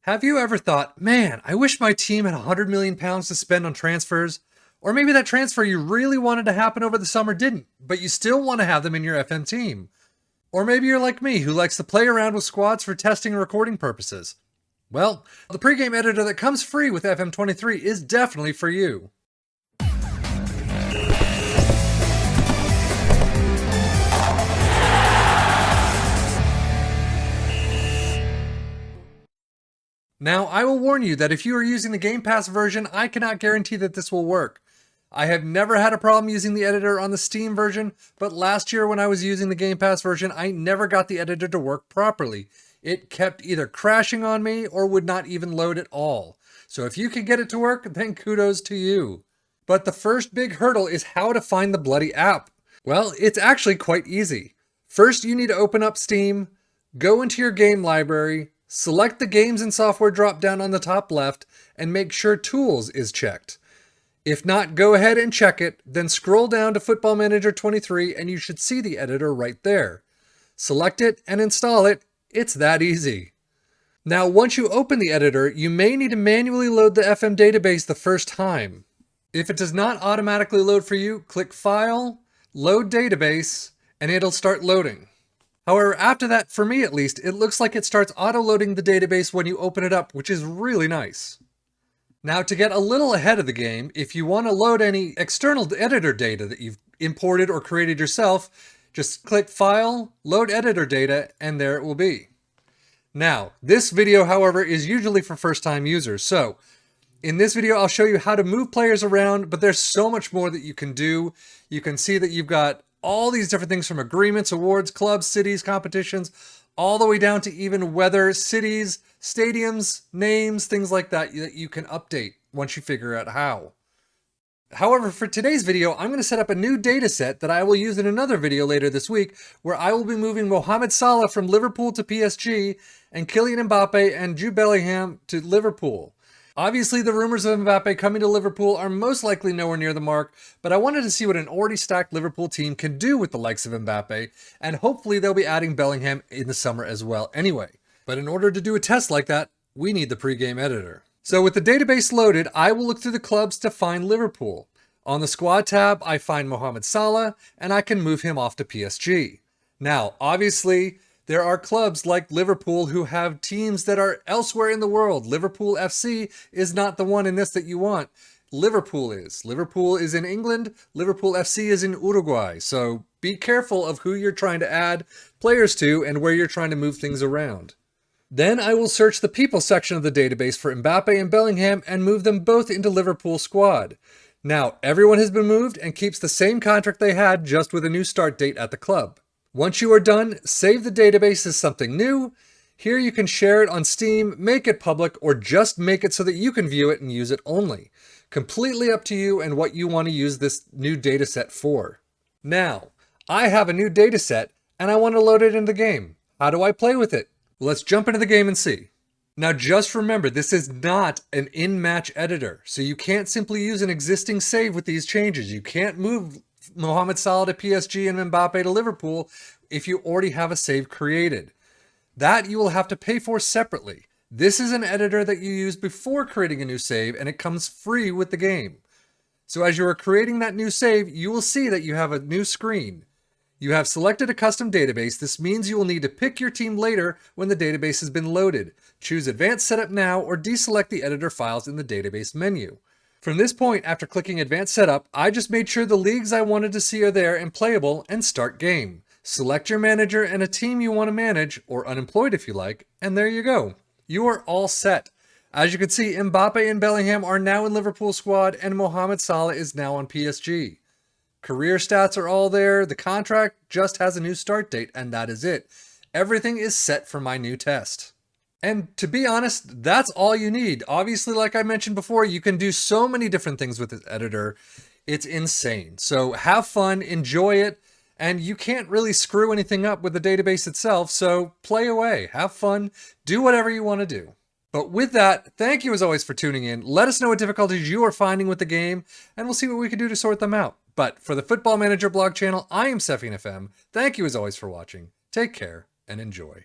Have you ever thought, man, I wish my team had 100 million pounds to spend on transfers? Or maybe that transfer you really wanted to happen over the summer didn't, but you still want to have them in your FM team. Or maybe you're like me, who likes to play around with squads for testing and recording purposes. Well, the pregame editor that comes free with FM23 is definitely for you. Now, I will warn you that if you are using the Game Pass version, I cannot guarantee that this will work. I have never had a problem using the editor on the Steam version, but last year when I was using the Game Pass version, I never got the editor to work properly. It kept either crashing on me or would not even load at all. So if you can get it to work, then kudos to you. But the first big hurdle is how to find the bloody app. Well, it's actually quite easy. First, you need to open up Steam, go into your game library, select the Games and Software drop-down on the top left, and make sure Tools is checked. If not, go ahead and check it, then scroll down to Football Manager 23 and you should see the editor right there. Select it and install it. It's that easy. Now, once you open the editor, you may need to manually load the FM database the first time. If it does not automatically load for you, click File, Load Database, and it'll start loading. However, after that, for me at least, it looks like it starts auto-loading the database when you open it up, which is really nice. Now, to get a little ahead of the game, if you want to load any external editor data that you've imported or created yourself, just click File, Load Editor Data, and there it will be. Now, this video, however, is usually for first-time users, so in this video, I'll show you how to move players around, but there's so much more that you can do. You can see that you've got all these different things from agreements, awards, clubs, cities, competitions, all the way down to even weather, cities, stadiums, names, things like that you can update once you figure out how. However, for today's video, I'm going to set up a new data set that I will use in another video later this week, where I will be moving Mohamed Salah from Liverpool to PSG and Kylian Mbappe and Jude Bellingham to Liverpool. Obviously, the rumors of Mbappe coming to Liverpool are most likely nowhere near the mark, but I wanted to see what an already stacked Liverpool team can do with the likes of Mbappe, and hopefully they'll be adding Bellingham in the summer as well anyway. But in order to do a test like that, we need the pregame editor. So with the database loaded, I will look through the clubs to find Liverpool. On the squad tab, I find Mohamed Salah, and I can move him off to PSG. Now, obviously, there are clubs like Liverpool who have teams that are elsewhere in the world. Liverpool FC is not the one in this that you want. Liverpool is. Liverpool is in England. Liverpool FC is in Uruguay. So be careful of who you're trying to add players to and where you're trying to move things around. Then I will search the people section of the database for Mbappe and Bellingham and move them both into Liverpool squad. Now, everyone has been moved and keeps the same contract they had, just with a new start date at the club. Once you are done, save the database as something new. Here you can share it on Steam, make it public, or just make it so that you can view it and use it only. Completely up to you and what you want to use this new data set for. Now, I have a new data set and I want to load it into the game. How do I play with it? Well, let's jump into the game and see. Now just remember, this is not an in-match editor, so you can't simply use an existing save with these changes. You can't move Mohamed Salah to PSG and Mbappe to Liverpool if you already have a save created. That you will have to pay for separately. This is an editor that you use before creating a new save, and it comes free with the game. So as you are creating that new save, you will see that you have a new screen. You have selected a custom database. This means you will need to pick your team later when the database has been loaded. Choose Advanced Setup now or deselect the editor files in the database menu. From this point, after clicking Advanced Setup, I just made sure the leagues I wanted to see are there and playable, and start game. Select your manager and a team you want to manage, or unemployed if you like, and there you go. You are all set. As you can see, Mbappe and Bellingham are now in Liverpool squad, and Mohamed Salah is now on PSG. Career stats are all there, the contract just has a new start date, and that is it. Everything is set for my new test. And to be honest, that's all you need. Obviously, like I mentioned before, you can do so many different things with this editor. It's insane. So have fun, enjoy it, and you can't really screw anything up with the database itself, so play away, have fun, do whatever you want to do. But with that, thank you as always for tuning in. Let us know what difficulties you are finding with the game, and we'll see what we can do to sort them out. But for the Football Manager blog channel, I am FM23. Thank you as always for watching. Take care and enjoy.